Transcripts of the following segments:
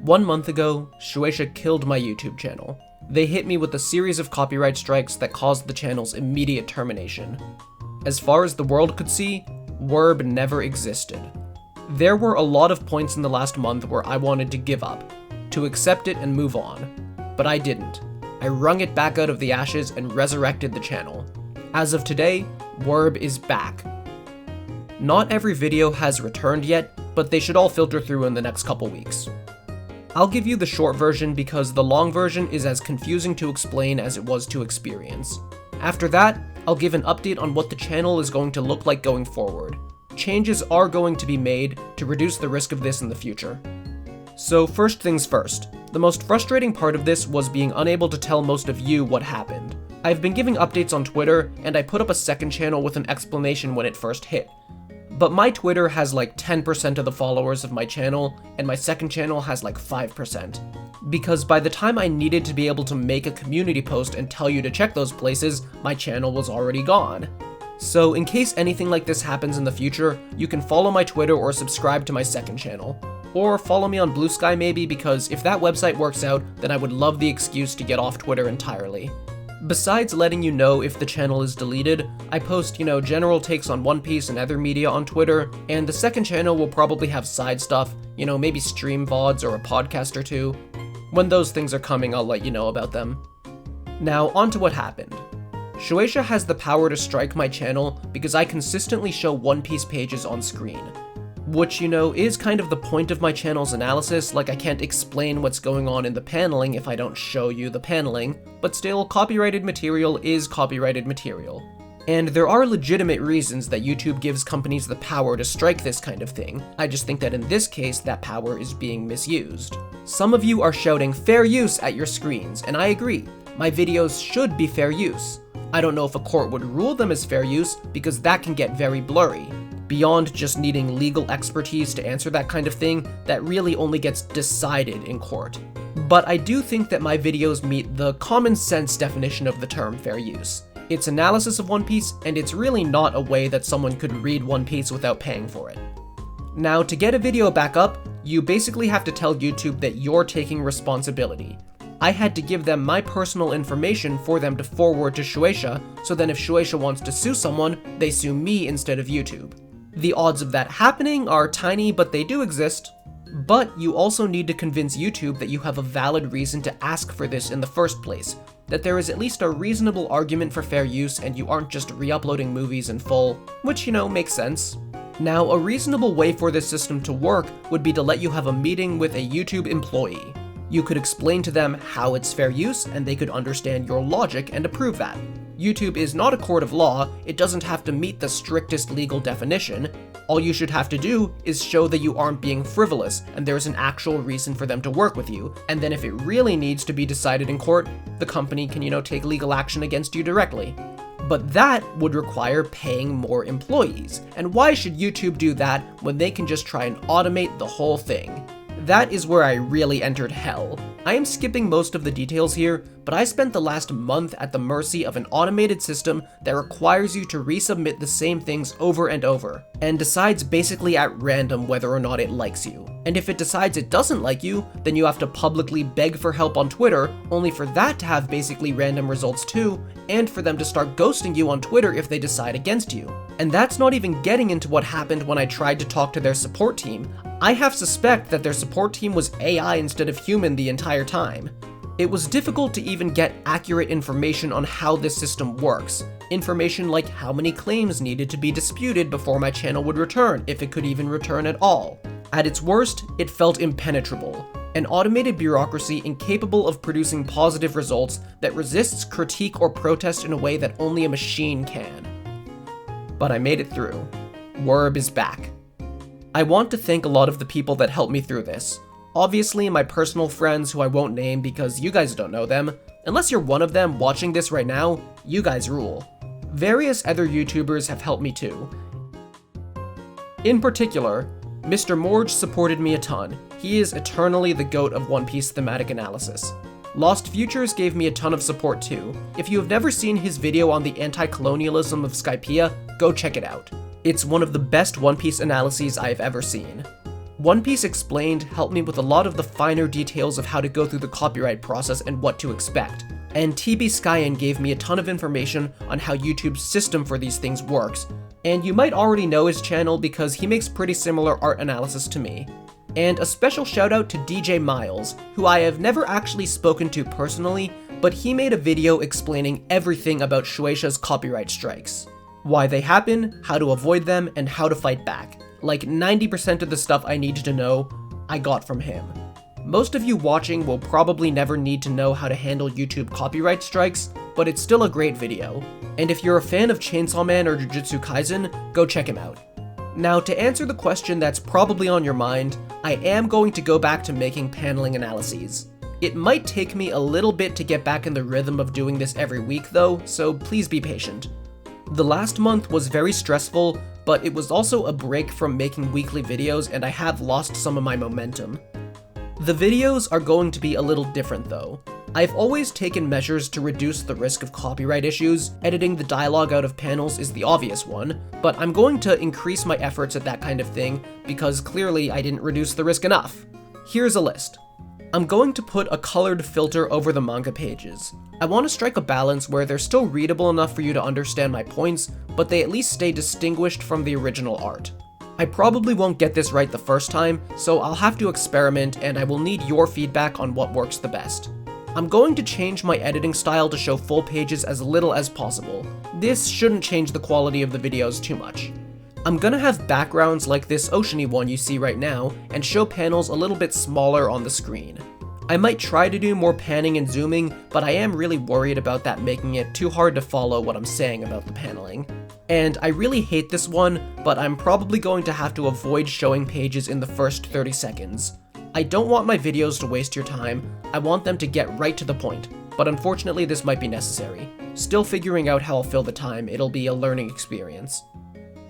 1 month ago, Shueisha killed my YouTube channel. They hit me with a series of copyright strikes that caused the channel's immediate termination. As far as the world could see, Werb never existed. There were a lot of points in the last month where I wanted to give up, to accept it and move on, but I didn't. I wrung it back out of the ashes and resurrected the channel. As of today, Werb is back. Not every video has returned yet, but they should all filter through in the next couple weeks. I'll give you the short version because the long version is as confusing to explain as it was to experience. After that, I'll give an update on what the channel is going to look like going forward. Changes are going to be made to reduce the risk of this in the future. So first things first, the most frustrating part of this was being unable to tell most of you what happened. I've been giving updates on Twitter, and I put up a second channel with an explanation when it first hit. But my Twitter has like 10% of the followers of my channel, and my second channel has like 5%. Because by the time I needed to be able to make a community post and tell you to check those places, my channel was already gone. So in case anything like this happens in the future, you can follow my Twitter or subscribe to my second channel. Or follow me on Blue Sky maybe, because if that website works out, then I would love the excuse to get off Twitter entirely. Besides letting you know if the channel is deleted, I post, general takes on One Piece and other media on Twitter, and the second channel will probably have side stuff, maybe stream VODs or a podcast or two. When those things are coming, I'll let you know about them. Now, on to what happened. Shueisha has the power to strike my channel because I consistently show One Piece pages on screen. Which, is kind of the point of my channel's analysis, like I can't explain what's going on in the paneling if I don't show you the paneling, but still, copyrighted material is copyrighted material. And there are legitimate reasons that YouTube gives companies the power to strike this kind of thing. I just think that in this case, that power is being misused. Some of you are shouting fair use at your screens, and I agree. My videos should be fair use. I don't know if a court would rule them as fair use, because that can get very blurry. Beyond just needing legal expertise to answer that kind of thing, that really only gets decided in court. But I do think that my videos meet the common sense definition of the term fair use. It's analysis of One Piece, and it's really not a way that someone could read One Piece without paying for it. Now, to get a video back up, you basically have to tell YouTube that you're taking responsibility. I had to give them my personal information for them to forward to Shueisha, so then if Shueisha wants to sue someone, they sue me instead of YouTube. The odds of that happening are tiny, but they do exist. But you also need to convince YouTube that you have a valid reason to ask for this in the first place, that there is at least a reasonable argument for fair use and you aren't just re-uploading movies in full, which, makes sense. Now, a reasonable way for this system to work would be to let you have a meeting with a YouTube employee. You could explain to them how it's fair use and they could understand your logic and approve that. YouTube is not a court of law, it doesn't have to meet the strictest legal definition. All you should have to do is show that you aren't being frivolous and there's an actual reason for them to work with you, and then if it really needs to be decided in court, the company can, take legal action against you directly. But that would require paying more employees, and why should YouTube do that when they can just try and automate the whole thing? That is where I really entered hell. I am skipping most of the details here, but I spent the last month at the mercy of an automated system that requires you to resubmit the same things over and over, and decides basically at random whether or not it likes you. And if it decides it doesn't like you, then you have to publicly beg for help on Twitter, only for that to have basically random results too, and for them to start ghosting you on Twitter if they decide against you. And that's not even getting into what happened when I tried to talk to their support team. I half suspect that their support team was AI instead of human the entire time. It was difficult to even get accurate information on how this system works. Information like how many claims needed to be disputed before my channel would return, if it could even return at all. At its worst, it felt impenetrable. An automated bureaucracy incapable of producing positive results that resists critique or protest in a way that only a machine can. But I made it through. Werb is back. I want to thank a lot of the people that helped me through this. Obviously, my personal friends who I won't name because you guys don't know them. Unless you're one of them watching this right now, you guys rule. Various other YouTubers have helped me too. In particular, Mr. Morge supported me a ton. He is eternally the GOAT of One Piece thematic analysis. Lost Futures gave me a ton of support too. If you have never seen his video on the anti-colonialism of Skypiea, go check it out. It's one of the best One Piece analyses I have ever seen. One Piece Explained helped me with a lot of the finer details of how to go through the copyright process and what to expect. And TB Skyen gave me a ton of information on how YouTube's system for these things works, and you might already know his channel because he makes pretty similar art analysis to me. And a special shout out to DJ Miles, who I have never actually spoken to personally, but he made a video explaining everything about Shueisha's copyright strikes. Why they happen, how to avoid them, and how to fight back. Like 90% of the stuff I needed to know, I got from him. Most of you watching will probably never need to know how to handle YouTube copyright strikes, but it's still a great video. And if you're a fan of Chainsaw Man or Jujutsu Kaisen, go check him out. Now, to answer the question that's probably on your mind, I am going to go back to making paneling analyses. It might take me a little bit to get back in the rhythm of doing this every week though, so please be patient. The last month was very stressful, but it was also a break from making weekly videos and I have lost some of my momentum. The videos are going to be a little different though. I've always taken measures to reduce the risk of copyright issues. Editing the dialogue out of panels is the obvious one, but I'm going to increase my efforts at that kind of thing because clearly I didn't reduce the risk enough. Here's a list. I'm going to put a colored filter over the manga pages. I want to strike a balance where they're still readable enough for you to understand my points, but they at least stay distinguished from the original art. I probably won't get this right the first time, so I'll have to experiment and I will need your feedback on what works the best. I'm going to change my editing style to show full pages as little as possible. This shouldn't change the quality of the videos too much. I'm gonna have backgrounds like this oceany one you see right now, and show panels a little bit smaller on the screen. I might try to do more panning and zooming, but I am really worried about that making it too hard to follow what I'm saying about the paneling. And I really hate this one, but I'm probably going to have to avoid showing pages in the first 30 seconds. I don't want my videos to waste your time, I want them to get right to the point, but unfortunately this might be necessary. Still figuring out how I'll fill the time, it'll be a learning experience.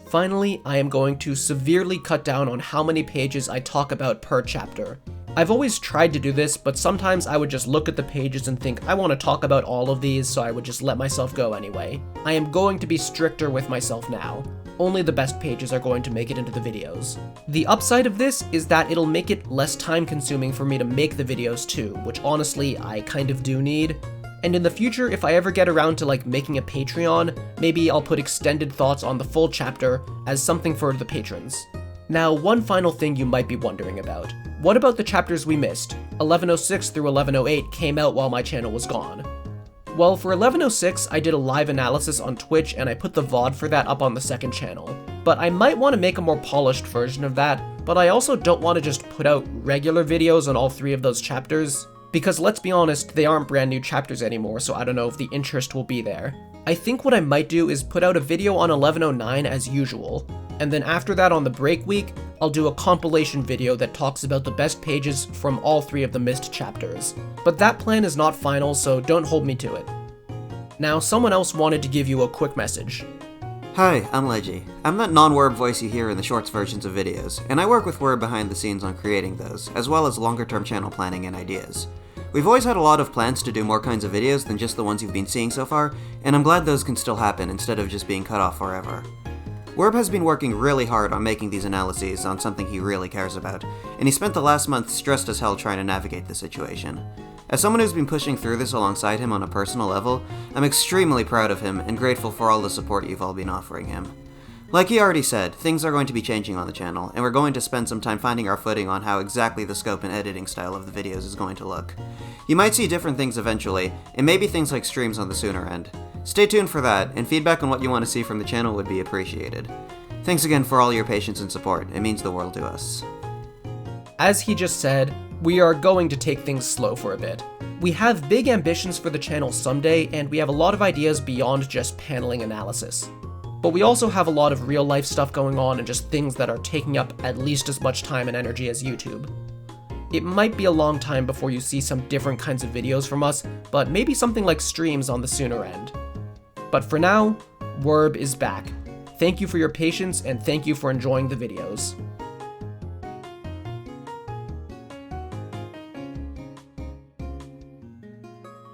Finally, I am going to severely cut down on how many pages I talk about per chapter. I've always tried to do this, but sometimes I would just look at the pages and think I want to talk about all of these, so I would just let myself go anyway. I am going to be stricter with myself now. Only the best pages are going to make it into the videos. The upside of this is that it'll make it less time consuming for me to make the videos too, which honestly I kind of do need. And in the future, if I ever get around to making a Patreon, maybe I'll put extended thoughts on the full chapter as something for the patrons. Now, one final thing you might be wondering about. What about the chapters we missed? 1106 through 1108 came out while my channel was gone. Well, for 1106, I did a live analysis on Twitch and I put the VOD for that up on the second channel. But I might want to make a more polished version of that, but I also don't want to just put out regular videos on all 3 of those chapters. Because let's be honest, they aren't brand new chapters anymore, so I don't know if the interest will be there. I think what I might do is put out a video on 1109 as usual, and then after that on the break week, I'll do a compilation video that talks about the best pages from all 3 of the missed chapters. But that plan is not final, so don't hold me to it. Now, someone else wanted to give you a quick message. Hi, I'm Legi. I'm that non-Werb voice you hear in the shorts versions of videos, and I work with Werb behind the scenes on creating those, as well as longer-term channel planning and ideas. We've always had a lot of plans to do more kinds of videos than just the ones you've been seeing so far, and I'm glad those can still happen instead of just being cut off forever. Werb has been working really hard on making these analyses on something he really cares about, and he spent the last month stressed as hell trying to navigate the situation. As someone who's been pushing through this alongside him on a personal level, I'm extremely proud of him and grateful for all the support you've all been offering him. Like he already said, things are going to be changing on the channel, and we're going to spend some time finding our footing on how exactly the scope and editing style of the videos is going to look. You might see different things eventually, and maybe things like streams on the sooner end. Stay tuned for that, and feedback on what you want to see from the channel would be appreciated. Thanks again for all your patience and support, it means the world to us. As he just said, we are going to take things slow for a bit. We have big ambitions for the channel someday, and we have a lot of ideas beyond just paneling analysis. But we also have a lot of real life stuff going on and just things that are taking up at least as much time and energy as YouTube. It might be a long time before you see some different kinds of videos from us, but maybe something like streams on the sooner end. But for now, Werb is back. Thank you for your patience and thank you for enjoying the videos.